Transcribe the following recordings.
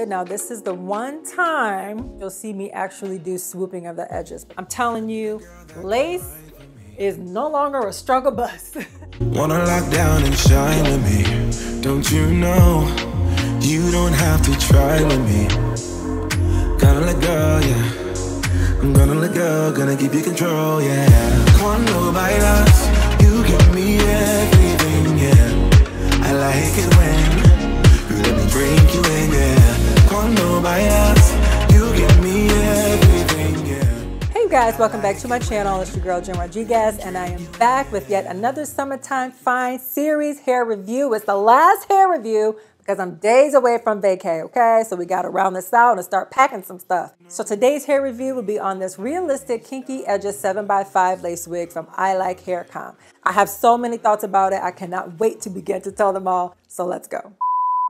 it. Now this is the one time you'll see me actually do swooping of the edges. I'm telling you, lace is no longer a struggle bus. Wanna lock down and shine with me. Don't you know you don't have to try with me. Gonna let go, yeah. I'm gonna let go, gonna keep you control, yeah. Cuando bailas, you give me everything, yeah. I like it when you let me drink you in, yeah. Cuando bailas, you give me everything, yeah. Hey guys, welcome back to my channel. It's your girl Jen Rodriguez, and I am back with yet another Summertime Fine series hair review. It's the last hair review because I'm days away from vacay, okay? So we gotta round this out and start packing some stuff. So today's hair review will be on this Realisitc Kinky Edges 7x5 lace wig from ilikehaircom. I have so many thoughts about it. I cannot wait to begin to tell them all. So let's go.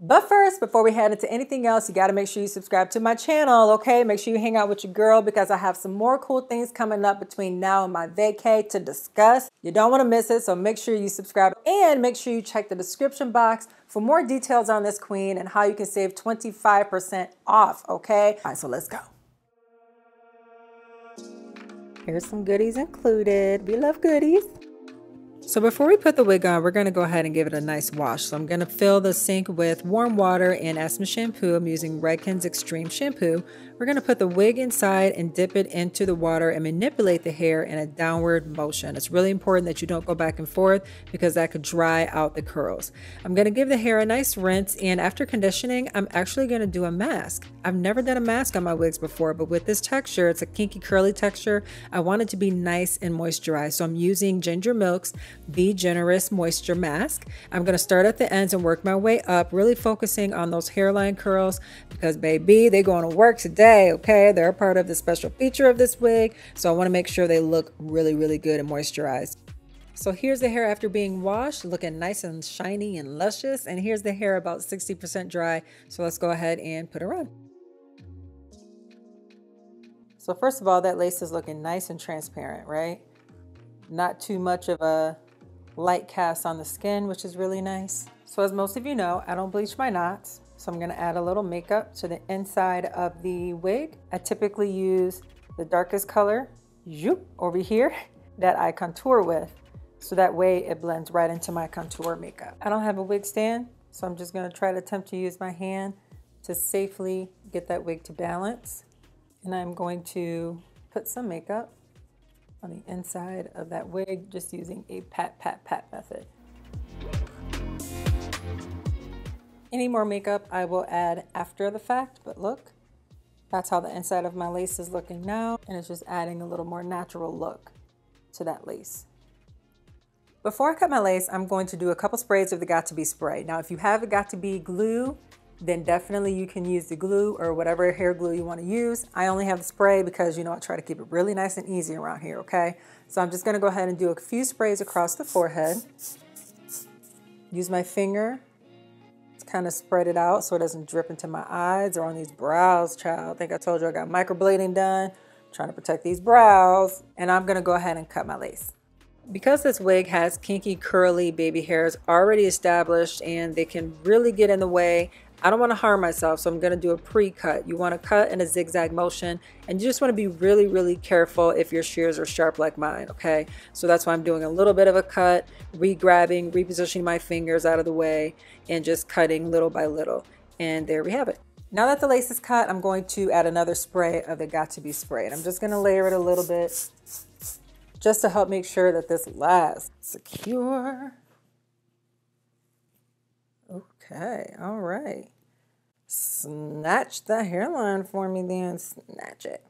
But first, before we head into anything else, you gotta make sure you subscribe to my channel, okay? Make sure you hang out with your girl because I have some more cool things coming up between now and my vacay to discuss. You don't wanna miss it, so make sure you subscribe and make sure you check the description box for more details on this queen and how you can save 25% off, okay? All right, so let's go. Here's some goodies included. We love goodies. So before we put the wig on, we're going to go ahead and give it a nice wash. So I'm going to fill the sink with warm water and add some shampoo. I'm using Redken's Extreme Shampoo. We're going to put the wig inside and dip it into the water and manipulate the hair in a downward motion. It's really important that you don't go back and forth because that could dry out the curls. I'm going to give the hair a nice rinse, and after conditioning, I'm actually going to do a mask. I've never done a mask on my wigs before, but with this texture, it's a kinky curly texture. I want it to be nice and moisturized. So I'm using Ginger Milk's Be Generous Moisture Mask. I'm going to start at the ends and work my way up, really focusing on those hairline curls because baby, they're going to work today, okay? They're a part of the special feature of this wig, so I want to make sure they look really, really good and moisturized. So here's the hair after being washed, looking nice and shiny and luscious, and here's the hair about 60% dry, so let's go ahead and put her on. So first of all, that lace is looking nice and transparent, right? Not too much of a light cast on the skin, which is really nice. So as most of you know, I don't bleach my knots. So I'm gonna add a little makeup to the inside of the wig. I typically use the darkest color, over here, that I contour with. So that way it blends right into my contour makeup. I don't have a wig stand, so I'm just gonna try to attempt to use my hand to safely get that wig to balance. And I'm going to put some makeup on the inside of that wig, just using a pat, pat, pat method. Any more makeup I will add after the fact, but look, that's how the inside of my lace is looking now, and it's just adding a little more natural look to that lace. Before I cut my lace, I'm going to do a couple sprays of the Got2b spray. Now, if you have the Got2b glue, then definitely you can use the glue or whatever hair glue you want to use. I only have the spray because, you know, I try to keep it really nice and easy around here, okay? So I'm just going to go ahead and do a few sprays across the forehead. Use my finger to kind of spread it out so it doesn't drip into my eyes or on these brows, child. I think I told you I got microblading done. I'm trying to protect these brows. And I'm going to go ahead and cut my lace. Because this wig has kinky, curly baby hairs already established and they can really get in the way, I don't want to harm myself, so I'm going to do a pre-cut. You want to cut in a zigzag motion, and you just want to be really, really careful if your shears are sharp like mine, okay? So that's why I'm doing a little bit of a cut, re-grabbing, repositioning my fingers out of the way, and just cutting little by little. And there we have it. Now that the lace is cut, I'm going to add another spray of the Got2b spray. And I'm just going to layer it a little bit just to help make sure that this lasts secure. Okay, all right. Snatch the hairline for me then, snatch it.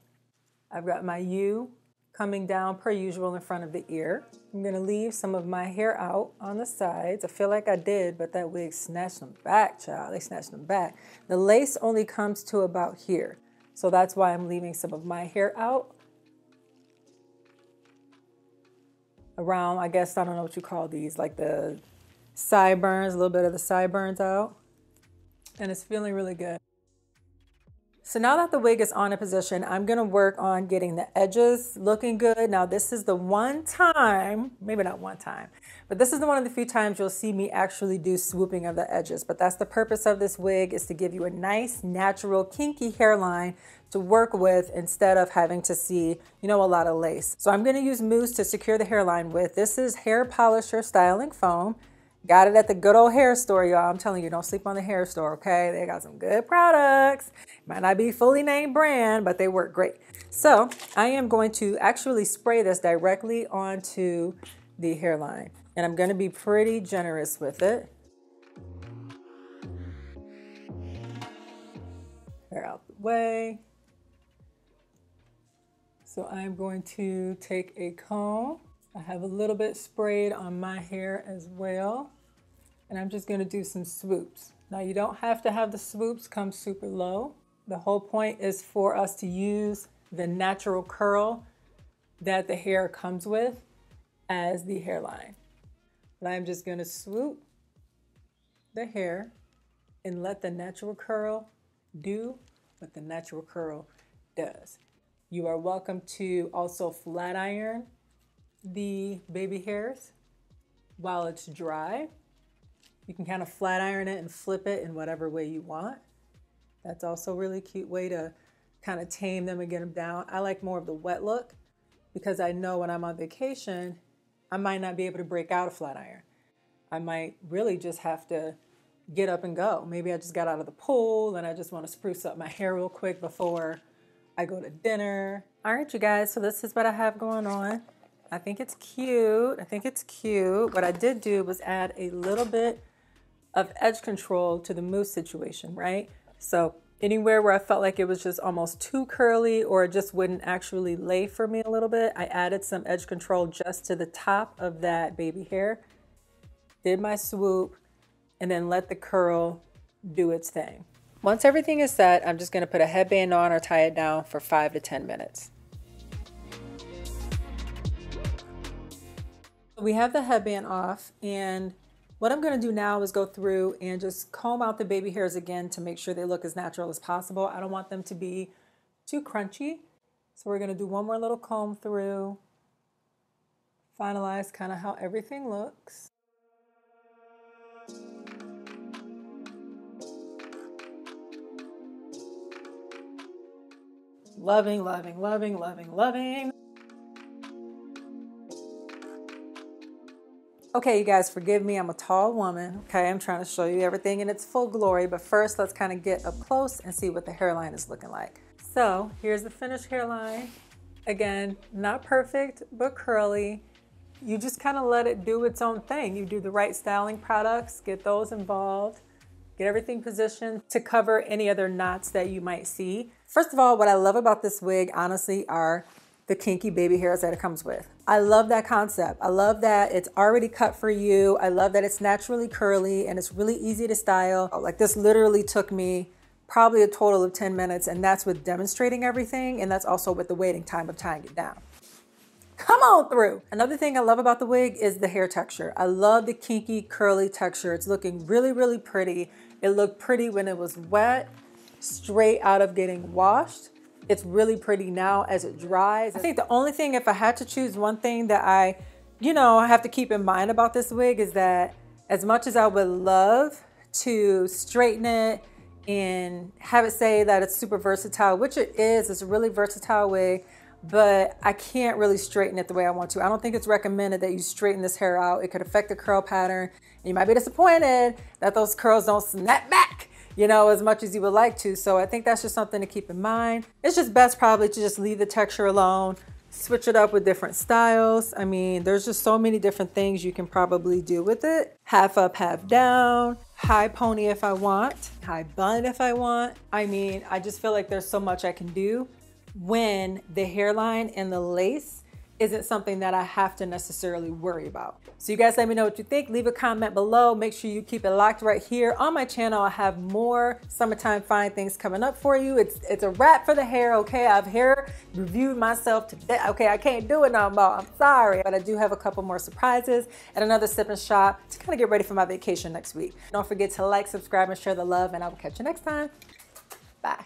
I've got my U coming down per usual in front of the ear. I'm gonna leave some of my hair out on the sides. I feel like I did, but that wig snatched them back, child. They snatched them back. The lace only comes to about here. So that's why I'm leaving some of my hair out. Around, I guess, I don't know what you call these, like the sideburns, a little bit of the sideburns out. And it's feeling really good. So now that the wig is on in position, I'm gonna work on getting the edges looking good. Now this is the one time, maybe not one time, but this is one of the few times you'll see me actually do swooping of the edges. But that's the purpose of this wig, is to give you a nice, natural, kinky hairline to work with instead of having to see, you know, a lot of lace. So I'm gonna use mousse to secure the hairline with. This is hair polisher styling foam. Got it at the good old hair store, y'all. I'm telling you, don't sleep on the hair store, okay? They got some good products. Might not be fully named brand, but they work great. So I am going to actually spray this directly onto the hairline. And I'm gonna be pretty generous with it. Hair out the way. So I'm going to take a comb. I have a little bit sprayed on my hair as well. And I'm just gonna do some swoops. Now you don't have to have the swoops come super low. The whole point is for us to use the natural curl that the hair comes with as the hairline. But I'm just gonna swoop the hair and let the natural curl do what the natural curl does. You are welcome to also flat iron the baby hairs while it's dry. You can kind of flat iron it and flip it in whatever way you want. That's also a really cute way to kind of tame them and get them down. I like more of the wet look because I know when I'm on vacation, I might not be able to break out a flat iron. I might really just have to get up and go. Maybe I just got out of the pool and I just want to spruce up my hair real quick before I go to dinner. All right, you guys, so this is what I have going on. I think it's cute. I think it's cute. What I did do was add a little bit of edge control to the mousse situation, right? So anywhere where I felt like it was just almost too curly or it just wouldn't actually lay for me a little bit, I added some edge control just to the top of that baby hair, did my swoop, and then let the curl do its thing. Once everything is set, I'm just gonna put a headband on or tie it down for 5 to 10 minutes. We have the headband off, and what I'm gonna do now is go through and just comb out the baby hairs again to make sure they look as natural as possible. I don't want them to be too crunchy. So we're gonna do one more little comb through, finalize kind of how everything looks. Loving, loving, loving, loving, loving. Okay, you guys, forgive me, I'm a tall woman, okay? I'm trying to show you everything in its full glory, but first let's kind of get up close and see what the hairline is looking like. So here's the finished hairline. Again, not perfect, but curly. You just kind of let it do its own thing. You do the right styling products, get those involved, get everything positioned to cover any other knots that you might see. First of all, what I love about this wig, honestly, are the kinky baby hairs that it comes with. I love that concept. I love that it's already cut for you. I love that it's naturally curly and it's really easy to style. Like, this literally took me probably a total of 10 minutes, and that's with demonstrating everything, and that's also with the waiting time of tying it down. Come on through. Another thing I love about the wig is the hair texture. I love the kinky curly texture. It's looking really, really pretty. It looked pretty when it was wet, straight out of getting washed. It's really pretty now as it dries. I think the only thing, if I had to choose one thing that I have to keep in mind about this wig, is that as much as I would love to straighten it and have it say that it's super versatile, which it is, it's a really versatile wig, but I can't really straighten it the way I want to. I don't think it's recommended that you straighten this hair out. It could affect the curl pattern, and you might be disappointed that those curls don't snap back, as much as you would like to. So I think that's just something to keep in mind. It's just best probably to just leave the texture alone, switch it up with different styles. I mean, there's just so many different things you can probably do with it. Half up, half down, high pony if I want, high bun if I want. I mean, I just feel like there's so much I can do when the hairline and the lace isn't something that I have to necessarily worry about. So you guys let me know what you think. Leave a comment below. Make sure you keep it locked right here on my channel. I have more summertime fine things coming up for you. It's a wrap for the hair, okay? I've hair reviewed myself today. Okay, I can't do it no more. I'm sorry. But I do have a couple more surprises and another sip and shop to kind of get ready for my vacation next week. Don't forget to like, subscribe, and share the love, and I will catch you next time. Bye.